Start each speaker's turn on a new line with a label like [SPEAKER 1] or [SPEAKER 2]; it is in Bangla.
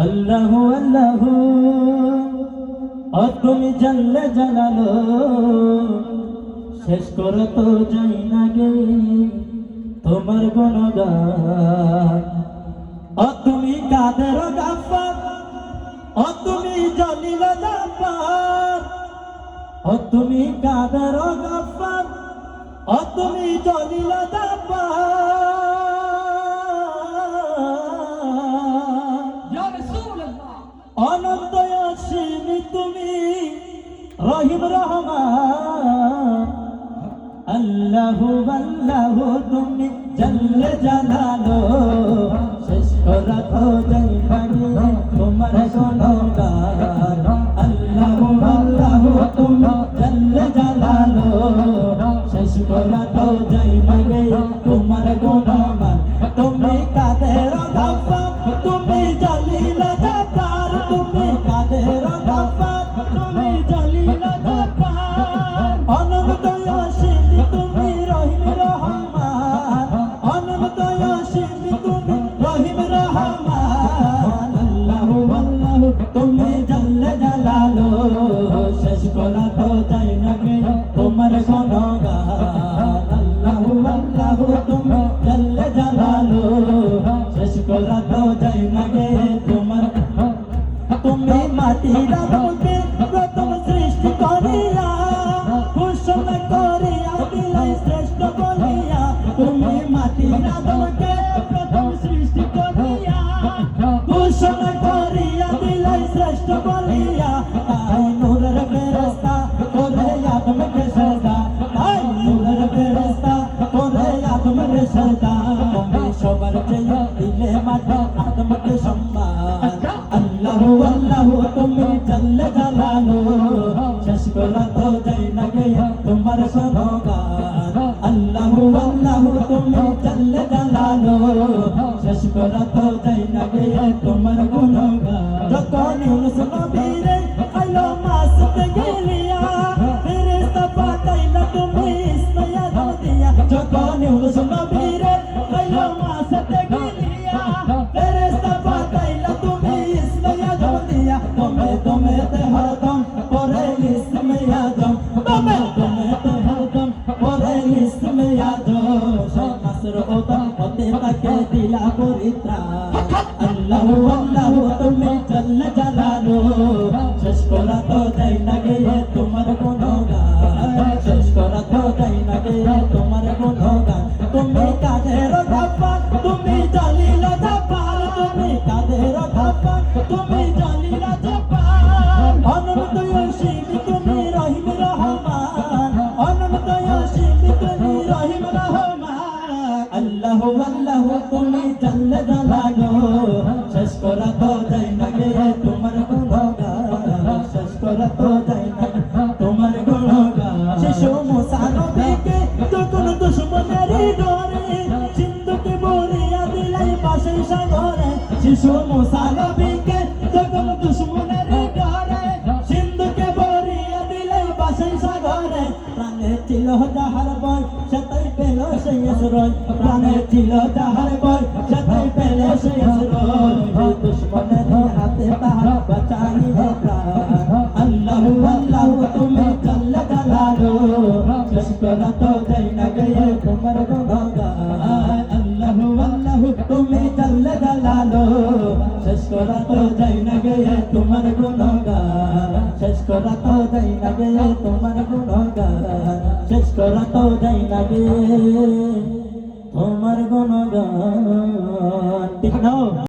[SPEAKER 1] আল্লাহু আল্লাহু তুমি জানলে জানালো শেষ করে তো যাই না গে তোমার গুণগান। তুমি কাদের গাফফার, তুমি জলিল জাব্বার। তুমি কাদের গাফফার, তুমি জলিল জাব্বার। অনন্ত অসীম তুমি রহিম রহমান। আল্লাহু আল্লাহু তুমি জাল্লে জালালো শেষ করা তো যাই না তোমার গুণগান। আল্লাহু আল্লাহু তুমি জাল্লে জালালো শেষ করা তো যাই না তোমার গুণগান। তুমি কাদের গাফফার, তুমি জলিল জাব্বার। তুমি কাদের গাফফার, তুমি জলিল জাব্বার। অনন্ত অসীম তুমি রহিম রহমান। অনন্ত অসীম তুমি রহিম রহমান। আল্লাহু আল্লাহু তুমি জাল্লে জালালো শেষ করা তো যাই না গে তোমার গুণগান। আল্লাহু আল্লাহু তুমি জাল্লে জালালো শেষ করা তো যাই না গে তোমার। তুমি মাটির আদমকে প্রথম সৃষ্টি করিয়া ঘোষণা করিয়া দিলাই শ্রেষ্ঠ বলিয়া। তুমি মাটির আদমকে প্রথম সৃষ্টি করিয়া ঘোষণা করিয়া দিলাই শ্রেষ্ঠ বলিয়া। তাই নূরের ফেরেশতা করে আদমকে সাজা, তাই নূরের ফেরেশতা করে আদমকে সাজা। তুমি সবার চেয়ে দিলে মাটি আদমকে সম্মান। আল্লাহু আল্লাহু তুমি জাল্লে জালালো শেষ করা তো যাই না গে তোমার গুণগান। আল্লাহু আল্লাহু তুমি জাল্লে জালালো শেষ করা তো যাই না গে তোমার গুণগান। যখন ইউনূস নবীরে আইলো মাছতে গেলিয়া ফেরেশতা পাঠাইলা তুমি ইসমে আদম দিয়া। যখন ইউনূস নবীরে আইলো মাছতে গেলিয়া ফেরেশতা পাঠাইলা তুমি ইসমে আদম দিয়া। তুমি তুমিতে হরদম পরে ইসমে আদম, তুমি তুমিতে হরদম পরে ইসমে আদম। শামসুর উদম হতে তাকে দিলা পরিত্রাণ। আল্লাহু আল্লাহু তুমি জাল্লে জালালো শেষ করা তো যাই না গে তোমার গুণগান। শেষ করা তো যাই না গে তোমার গুণগান। তুমি কাদের গাফফার, তুমি জলিল জাব্বার। তুমি কাদের গাফফার, তুমি জলিল জাব্বার। অনন্ত অসীম তুমি রহিম রহমান। অনন্ত অসীম তুমি রহিম রহমান। আল্লাহু আল্লাহু তুমি জাল্লে জালালো শেষ করা তো যাই না গে তোমার গুণগান। শেষ করা তো যাই না তোমার গুণগান। শিশু মুসা নবীকে যখন দুশমনের ডরে সিন্ধুকে ভরিয়া দিলাই পাশের সাগরে। শিশু মুসা নবীকে যখন দুশমনের ডরে সিন্ধুকে ভরিয়া দিলাই পাশের সাগরে। প্রাণে ছিল যাহার ভয় সেটাই পেল সেই আশ্রয়। প্রাণে ছিল যাহার ভয় সেটাই পেল সেই আশ্রয়। দুশমনের হাতে তাহার বাঁচাইলে প্রাণ। আল্লাহু আল্লাহু তুমি জাল্লে জালালো শেষ করা তো যাই না গে তোমার গুণগান। আল্লাহু আল্লাহু তুমি জাল্লে জালালো শেষ করা তো যাই না গে তোমার গুণগান। শেষ করা তো যাই না গে তোমার গুণগান। শেষ করা তো যাই না গে তোমার গুণগান।